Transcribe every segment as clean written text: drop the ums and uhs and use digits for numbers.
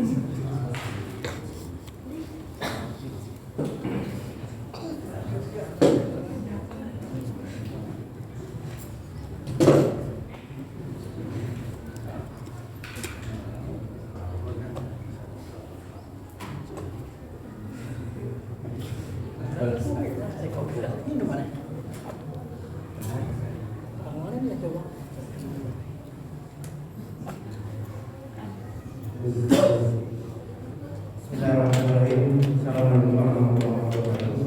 Bismillahirrahmanirrahim. Assalamualaikum warahmatullahi wabarakatuh.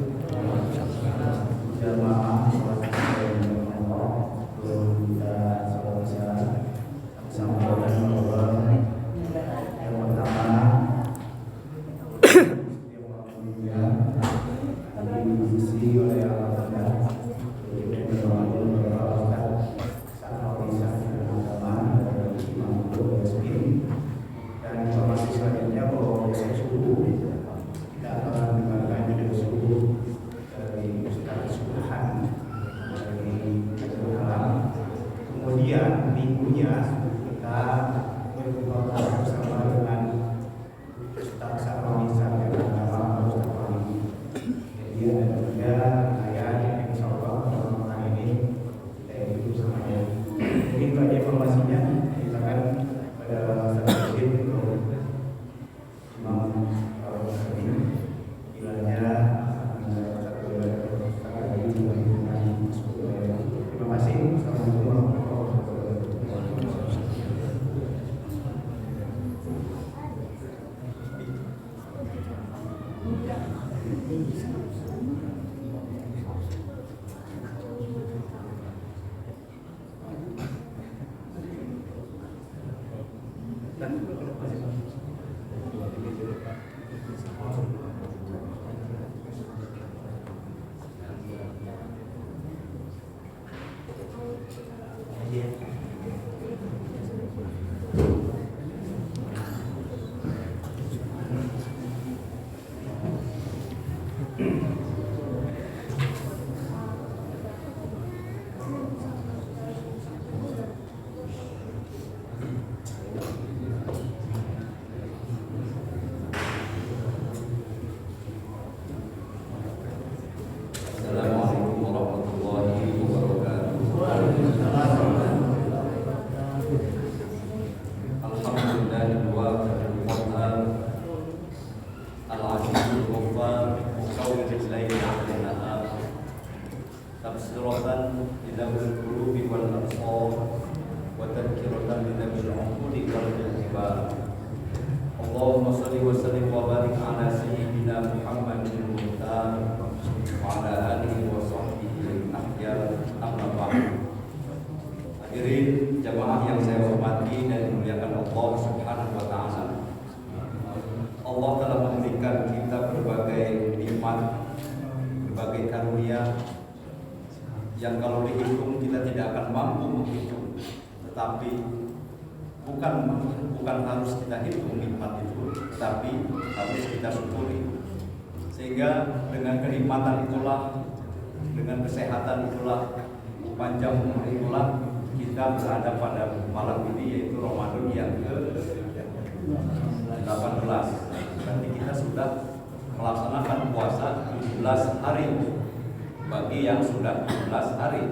Jamaah minggunya kita berbuka bersama dengan Ustaz Sarwanisa yang bernama Ustaz Wali. Jadi ada juga saya yang insya Allah orang ini kita hidup semuanya. Mungkin itu aja informasinya. Silakan pada Ustaz Wali untuk Imam Al-Fatihah. Kiranya terima kasih. Assalamualaikum warahmatullahi Allahumma salli wa sallim wa barik ala sayyidina Muhammadin muhtar wa ala alihi wa sahbihi ahyar amma ba'd. Hadirin jamaah yang saya hormati dan dimuliakan Allah Subhanahu wa taala. Allah telah memberikan kita berbagai nikmat, berbagai karunia yang kalau dihitung kita tidak akan mampu menghitung. Tetapi bukan harus kita hitung nikmat itu, tetapi harus kita syukuri. Sehingga dengan kenikmatan itulah, dengan kesehatan itulah, panjang umur itulah kita berada pada malam ini, yaitu Ramadan yang ke-18. Berarti kita sudah melaksanakan puasa 17 hari. Bagi yang sudah 17 hari,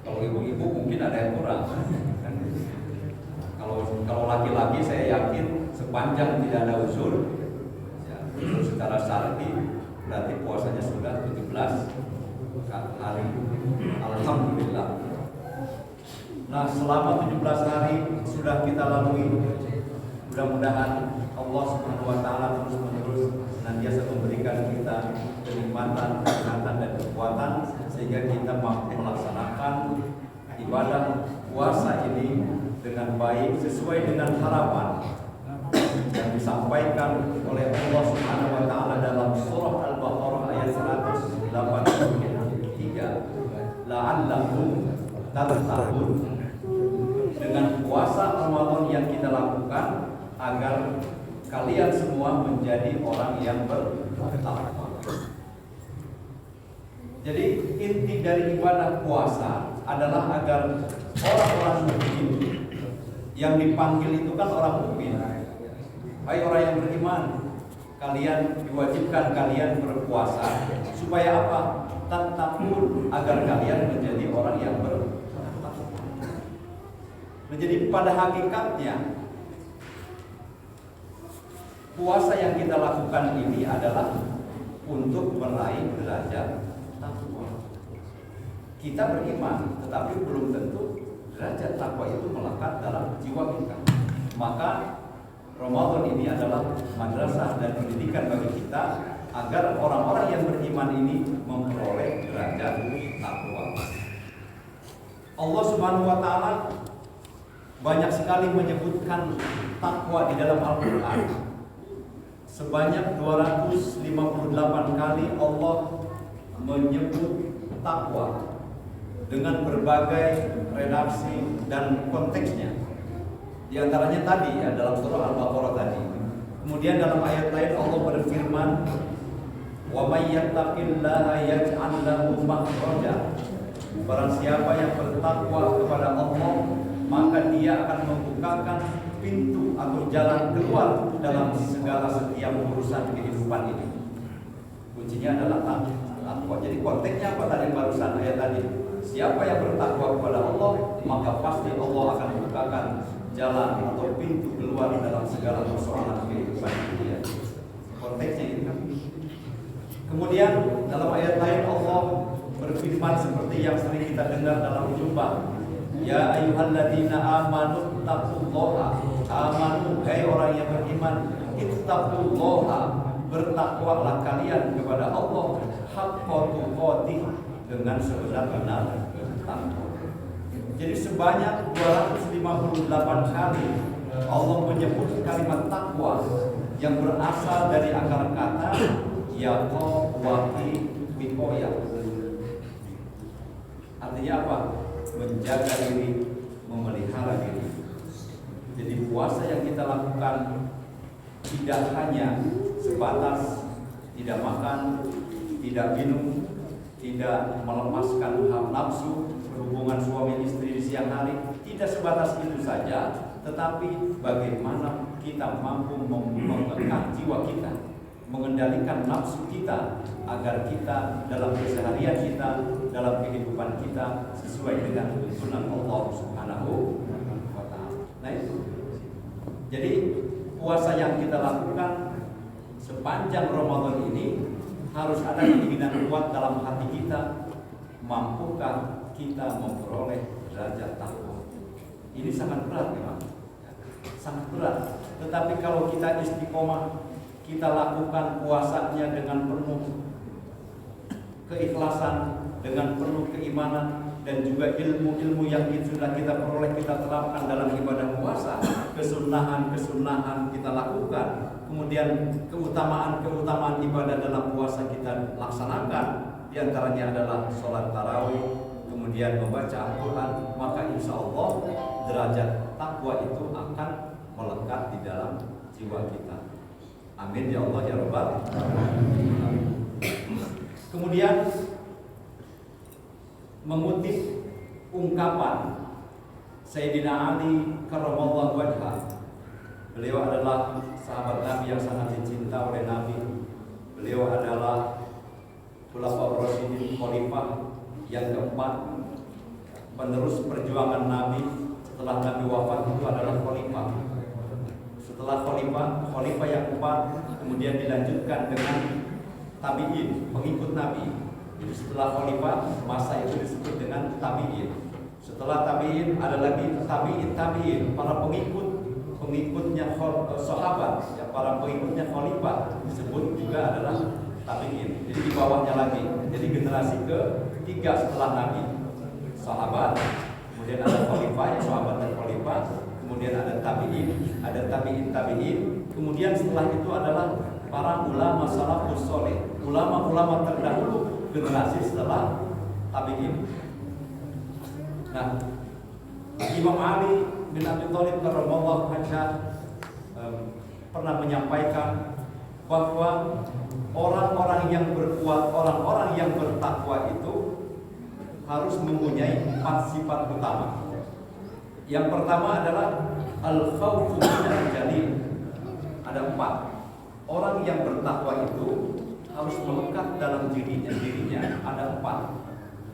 kalau ibu-ibu mungkin ada yang kurang. Kalau laki-laki saya yakin sepanjang tidak ada uzur, ya, uzur secara syar'i, berarti puasanya sudah 17 hari. Alhamdulillah. Nah, selama 17 hari sudah kita lalui. Mudah-mudahan Allah Subhanahu wa taala terus-menerus senantiasa memberikan kita kenikmatan, kesehatan dan kekuatan sehingga kita mampu melaksanakan ibadah puasa ini dengan baik sesuai dengan harapan yang disampaikan oleh Allah Subhanahu wa taala dalam surah Al-Baqarah ayat 183. La'allakum tattaqun. Dengan puasa Ramadan yang kita lakukan agar kalian semua menjadi orang yang bertakwa. Jadi inti dari ibadah puasa adalah agar orang-orang mukmin yang dipanggil itu kan orang mukmin. Hai orang yang beriman, kalian diwajibkan kalian berpuasa supaya apa? Tattaqun, agar kalian menjadi orang yang bertakwa. Menjadi pada hakikatnya puasa yang kita lakukan ini adalah untuk meraih derajat takwa. Kita beriman, tetapi belum tentu derajat takwa itu melekat dalam jiwa kita. Maka Ramadan ini adalah madrasah dan pendidikan bagi kita agar orang-orang yang beriman ini memperoleh derajat takwa. Allah Subhanahu wa taala banyak sekali menyebutkan takwa di dalam Al-Qur'an. Sebanyak 258 kali Allah menyebut takwa dengan berbagai redaksi dan konteksnya. Di antaranya tadi ya dalam surah Al-Baqarah tadi. Kemudian dalam ayat lain Allah berfirman, "Wa may yattaqillaha yaj'al lahu makhraja." Barang siapa yang bertakwa kepada Allah, maka dia akan membukakan pintu atau jalan keluar dalam segala setiap urusan kehidupan ini. Kuncinya adalah takwa. Jadi konteksnya apa tadi barusan ayat tadi? Siapa yang bertakwa kepada Allah, maka pasti Allah akan membukakan jalan atau pintu keluar dalam segala persoalan kehidupan dia. Konteksnya itu. Kemudian dalam ayat lain Allah berfirman seperti yang sering kita dengar dalam jumpa, ya ayyuhalladzina amanu taqullaha. Amanu, hai orang yang beriman, ittaqullaha, bertakwalah kalian kepada Allah haqqa tuqatih, dengan sebenar-benar takwa. Jadi sebanyak 258 kali Allah menyebut kalimat takwa yang berasal dari akar kata yaqa waqi wiqaya. Artinya apa? Menjaga diri, memelihara diri. Jadi puasa yang kita lakukan tidak hanya sebatas tidak makan, tidak minum, tidak melepaskan hak nafsu, berhubungan suami istri di siang hari, tidak sebatas itu saja, tetapi bagaimana kita mampu mengekang jiwa kita, mengendalikan nafsu kita, agar kita dalam keseharian kita, dalam kehidupan kita sesuai dengan tuntunan Allah Subhanahu wa ta'ala. Nah itu. Jadi puasa yang kita lakukan sepanjang Ramadan ini harus ada keinginan kuat dalam hati kita, mampukah kita memperoleh derajat takwa. Ini sangat berat memang, sangat berat. Tetapi kalau kita istiqomah, kita lakukan puasanya dengan penuh keikhlasan, dengan penuh keimanan, dan juga ilmu-ilmu yang sudah kita peroleh kita terapkan dalam ibadah puasa, kesunahan-kesunahan kita lakukan. Kemudian keutamaan-keutamaan ibadah dalam puasa kita laksanakan. Di antaranya adalah sholat tarawih, kemudian membaca Al-Quran. Maka insya Allah derajat takwa itu akan melekat di dalam jiwa kita. Amin ya Allah ya Rabbal alamin. Kemudian mengutip ungkapan Sayyidina Ali karramallahu wajhah. Beliau adalah sahabat Nabi yang sangat dicinta oleh Nabi. Beliau adalah Khulafaur Rasyidin, khalifah yang keempat, penerus perjuangan Nabi. Setelah Nabi wafat itu adalah khalifah. Setelah khalifah yang keempat, kemudian dilanjutkan dengan tabi'in, pengikut Nabi. Jadi setelah khalifah, masa itu disebut dengan tabi'in. Setelah tabi'in ada lagi tabi'in, para pengikutnya sahabat, ya, para pengikutnya khalifah disebut juga adalah tabi'in. Jadi di bawahnya lagi. Jadi generasi ketiga setelah Nabi, sahabat, kemudian ada khalifah, ya, sahabat dan khalifah, kemudian ada tabi'in, kemudian setelah itu adalah para ulama salafus saleh, ulama-ulama terdahulu, generasi setelah tabi'in. Nah, Imam Ali bin Abi Thalib karramallahu wajhah pernah menyampaikan bahwa orang-orang yang berkuat, orang-orang yang bertakwa itu harus mempunyai 4 sifat utama. Yang pertama adalah al-khawfu minal jalil. Ada empat. Orang yang bertakwa itu harus melekat dalam dirinya ada empat.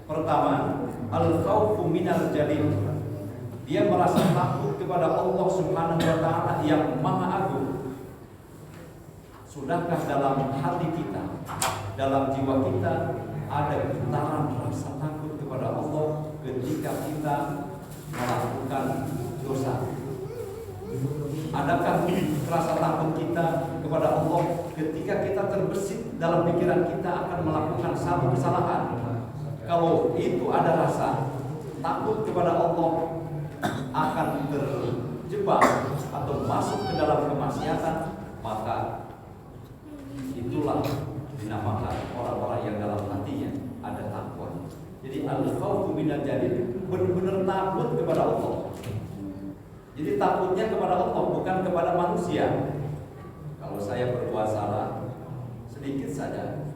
Pertama, al-khawfu minal jalil. Dia merasa takut kepada Allah Subhanahu wa taala yang Maha Agung. Sudahkah dalam hati kita, dalam jiwa kita ada getaran rasa takut kepada Allah ketika kita melakukan dosa? Adakah rasa takut kita kepada Allah ketika kita terbesit dalam pikiran kita akan melakukan satu kesalahan? Kalau itu ada rasa takut kepada Allah akan terjebak atau masuk ke dalam kemaksiatan, maka itulah dinamakan orang-orang yang dalam hatinya ada takwa. Jadi al-khawfu minal jalil, benar-benar takut kepada Allah. Jadi takutnya kepada Allah, bukan kepada manusia. Kalau saya berbuat salah sedikit saja,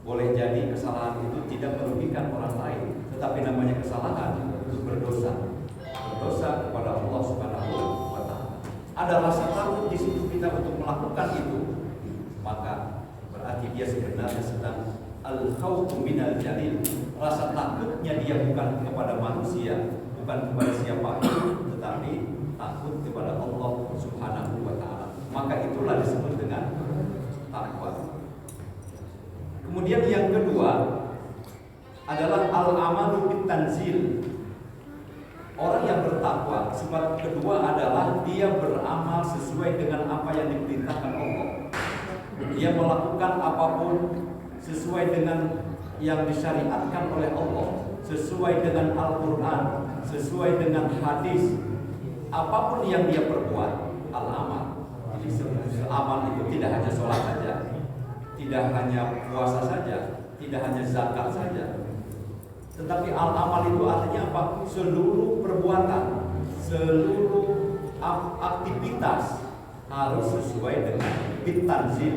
boleh jadi kesalahan itu tidak merugikan orang lain, tetapi namanya kesalahan itu berdosa kepada Allah Subhanahu wa taala. Ada rasa takut di situ kita untuk melakukan itu, maka berarti dia sebenarnya sedang al-khawfu minal jalil. Rasa takutnya dia bukan kepada manusia, bukan kepada siapapun, tetapi takut kepada Allah Subhanahu wa taala. Maka itulah disebut dengan takwa. Kemudian yang kedua adalah al-amalu bitanzil. Orang yang bertakwa, sifat kedua adalah dia beramal sesuai dengan apa yang diperintahkan Allah. Dia melakukan apapun sesuai dengan yang disyariatkan oleh Allah, sesuai dengan Al-Quran, sesuai dengan hadis. Apapun yang dia perbuat, al-amal. Jadi amal itu tidak hanya sholat saja, tidak hanya puasa saja, tidak hanya zakat saja, tetapi al-amal itu artinya apa? Seluruh perbuatan, seluruh aktivitas harus sesuai dengan bitanzil,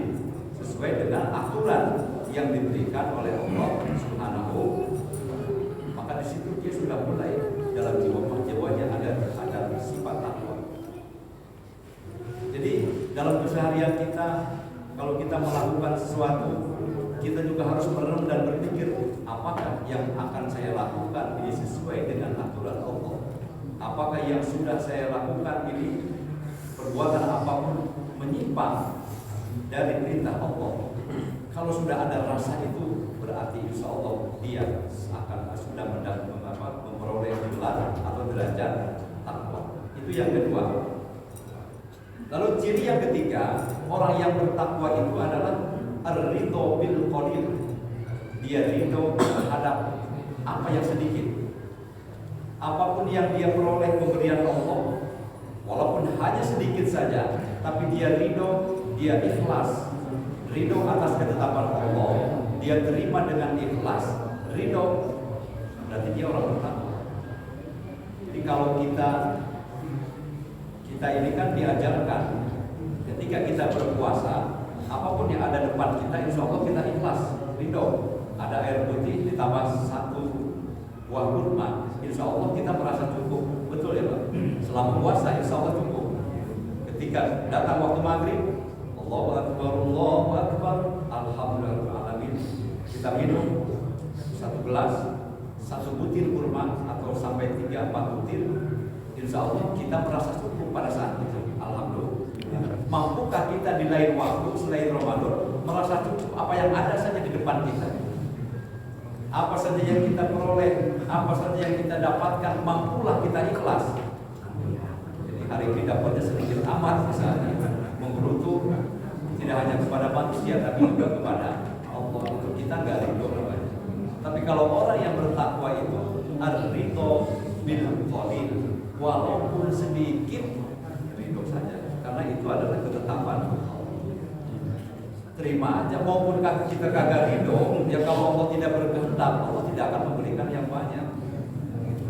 sesuai dengan aturan yang diberikan oleh Allah Subhanahu. Maka di situ dia sudah mulai dalam jiwanya ada sifat takwa. Jadi dalam keseharian kita, kalau kita melakukan sesuatu, kita juga harus merenung dan berpikir, apakah yang akan saya lakukan ini sesuai dengan aturan Allah? Apakah yang sudah saya lakukan ini, perbuatan apapun menyimpang dari perintah Allah? Kalau sudah ada rasa itu, berarti insya Allah dia akan sudah memperoleh gelar atau derajat takwa. Itu yang kedua. Lalu ciri yang ketiga, orang yang bertakwa itu adalah ar-ridho bil qalil. Dia ridho terhadap apa yang sedikit. Apapun yang dia peroleh pemberian Allah, walaupun hanya sedikit saja, tapi dia ridho, dia ikhlas. Ridho atas ketetapan Allah, dia terima dengan ikhlas. Ridho berarti dia orang bertakwa. Jadi kalau kita ini kan diajarkan ketika kita berpuasa, apapun yang ada depan kita, insya Allah kita ikhlas, ridho. Ada air putih ditambah satu buah kurma, insya Allah kita merasa cukup, betul ya Pak? Selama puasa insya Allah cukup. Ketika datang waktu maghrib, Allahu Akbar, alhamdulillahirobbilalamin, kita minum satu gelas, satu butir kurma atau sampai 3-4 butir, insya Allah kita merasa cukup pada saat itu. Alhamdulillah. Mampukah kita di lain waktu selain Ramadan merasa cukup apa yang ada saja di depan kita? Apa saja yang kita peroleh, apa saja yang kita dapatkan, mampulah kita ikhlas. Jadi hari ini dapatnya sedikit amat misalnya, menggerutu tidak hanya kepada manusia tapi juga kepada Allah. Untuk kita nggak ridho namanya. Tapi kalau orang yang bertakwa itu ar-ridho bil qalil, walaupun sedikit ridho saja, karena itu adalah ketetapan. Terima aja, maupun kita kagak ridho, ya kalau Allah tidak berkehendak, Allah tidak akan memberikan yang banyak.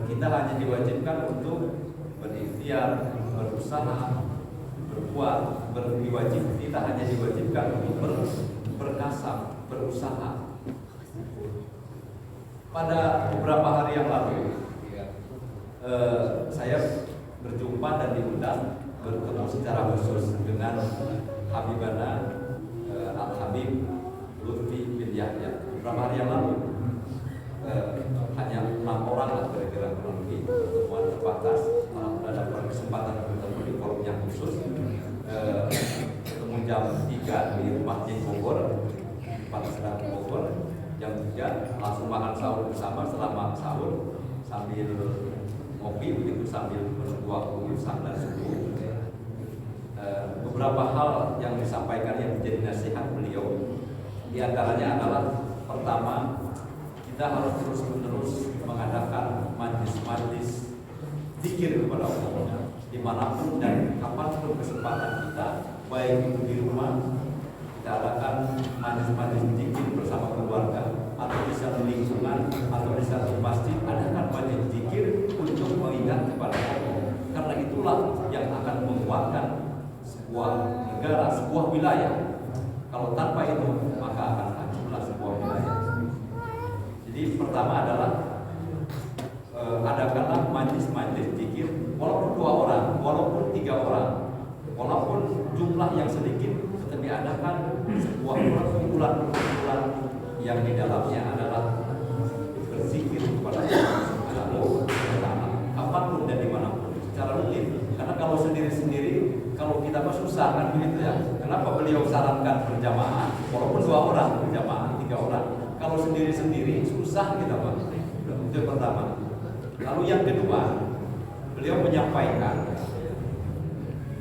Kita hanya diwajibkan untuk berikhtiar, berusaha, berbuat, kita hanya diwajibkan untuk berkasab, berusaha. Pada beberapa hari yang lalu, saya berjumpa dan diundang bertemu secara khusus dengan Habibana Al Habib Lutfi bin Yahya. Beberapa hari yang lalu hanya 6 orang lah kira-kira kurang lebih pertemuan terbatas. Alhamdulillah dapat kesempatan bertemu di forum yang khusus. Ketemu jam 3 di Masjid Bogor, Pasar Sedang Bogor. Jam 3 langsung makan sahur bersama. Selama sahur sambil ngopi begitu, sambil menunggu waktu imsak dan subuh. Beberapa hal yang disampaikan yang menjadi nasihat beliau, di antaranya adalah pertama, kita harus terus-menerus mengadakan majlis-majlis zikir kepada Allah dimanapun dan kapanpun kesempatan kita, baik itu di rumah kita adakan majlis-majlis zikir bersama keluarga, atau bisa di lingkungan, atau bisa di masjid, adakan majlis zikir untuk mengingat kepada Allah. Karena itulah yang akan menguatkan sebuah negara, sebuah wilayah. Kalau tanpa itu maka akan hancurlah sebuah wilayah. Jadi pertama adalah adakanlah majlis-majlis zikir, walaupun 2 orang, walaupun 3 orang, walaupun jumlah yang sedikit, tetapi adakan sebuah kumpulan-kumpulan yang di dalamnya adalah berzikir kepada Allah Subhanahu wa Ta'ala, apapun dan dimanapun secara rutin. Karena kalau sendiri-sendiri, kalau kita mah susah kan begitu ya. Kenapa beliau sarankan berjamaah, walaupun 2 orang berjamaah, 3 orang. Kalau sendiri-sendiri susah kita mah. Itu yang pertama. Lalu yang kedua, beliau menyampaikan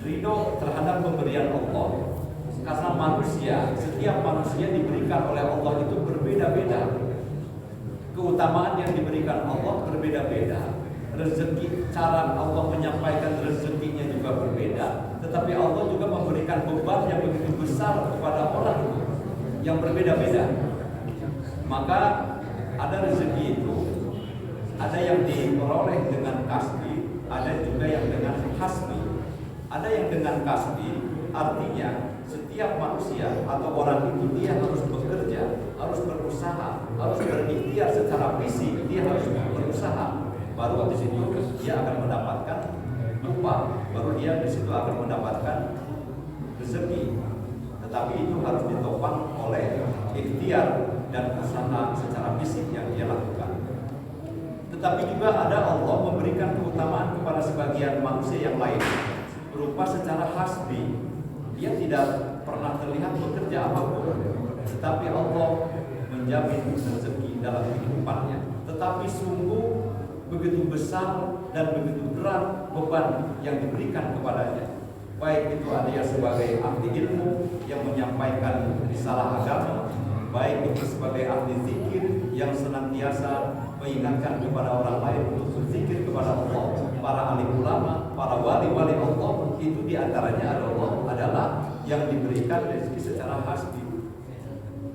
ridho terhadap pemberian Allah. Karena manusia, setiap manusia diberikan oleh Allah itu berbeda-beda. Keutamaan yang diberikan Allah berbeda-beda. Rezeki, cara Allah menyampaikan rezekinya juga berbeda. Tetapi Allah juga memberikan beban yang begitu besar kepada orang itu yang berbeda-beda. Maka ada rezeki itu, ada yang diperoleh dengan kasbi, ada juga yang dengan hasbi. Ada yang dengan kasbi, artinya setiap manusia atau orang itu dia harus bekerja, harus berusaha, harus berikhtiar secara fisik, dia harus berusaha. Baru di situ dia akan mendapatkan upah, baru dia di situ akan mendapatkan rezeki. Tetapi itu harus ditopang oleh ikhtiar dan usaha secara fisik yang dia lakukan. Tetapi juga ada Allah memberikan keutamaan kepada sebagian manusia yang lain berupa secara hasbi. Dia tidak pernah terlihat bekerja apapun, tetapi Allah menjamin rezeki dalam kehidupannya. Tetapi sungguh begitu besar dan begitu berat beban yang diberikan kepadanya. Baik itu ada yang sebagai ahli ilmu yang menyampaikan risalah agama, baik itu sebagai ahli zikir yang senantiasa mengingatkan kepada orang lain untuk berzikir kepada Allah, para alim ulama, para wali-wali Allah, itu diantaranya adalah yang diberikan rezeki secara hasbi.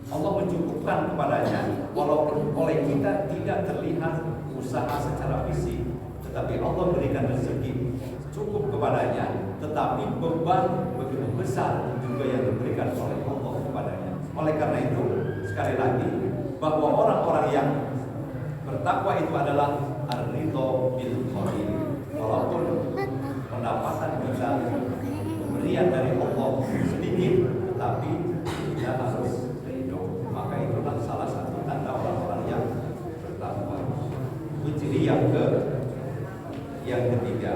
Allah mencukupkan kepadanya walaupun oleh kita tidak terlihat usaha secara fisik, tetapi Allah berikan rezeki cukup kepadanya, tetapi beban begitu besar juga yang diberikan oleh Allah kepadanya. Oleh karena itu, sekali lagi, bahwa orang-orang yang bertakwa itu adalah ar-ridho bil khair. Walaupun pendapatan kita, pemberian dari Allah sedikit, tetapi kita harus ridho. Maka itulah salah satu tanda orang-orang yang bertakwa. Itu ciri yang ketiga.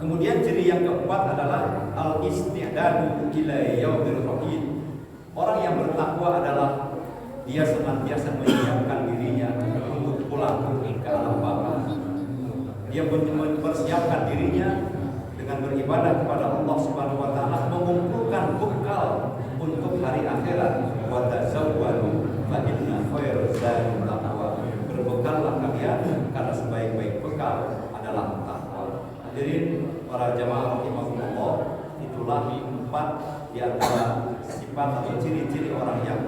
Kemudian ciri yang keempat adalah al-isti'dadu ila yaumil qiyamah. Orang yang bertakwa adalah dia senantiasa menyiapkan dirinya untuk pulang ke alam bapa. Dia mempersiapkan dirinya dengan beribadah kepada Allah Subhanahu wa Ta'ala, mengumpulkan bekal untuk hari akhirat. Wa tazawwadu fa inna khairaz zadi taqwa. Berbekallah kalian karena sebaik-baik bekal adalah takwa. Hadirin para jamaah rahimahumullah, itulah 4 di antara sifat atau ciri-ciri orang yang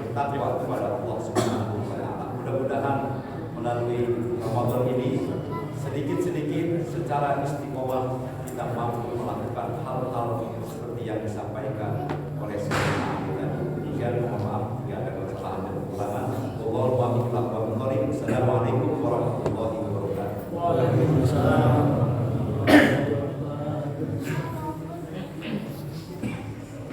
bertakwa kepada Allah Subhanahu wa Ta'ala. Mudah-mudahan melalui Ramadan ini sedikit-sedikit secara istiqomah kita mampu melakukan hal-hal seperti yang disampaikan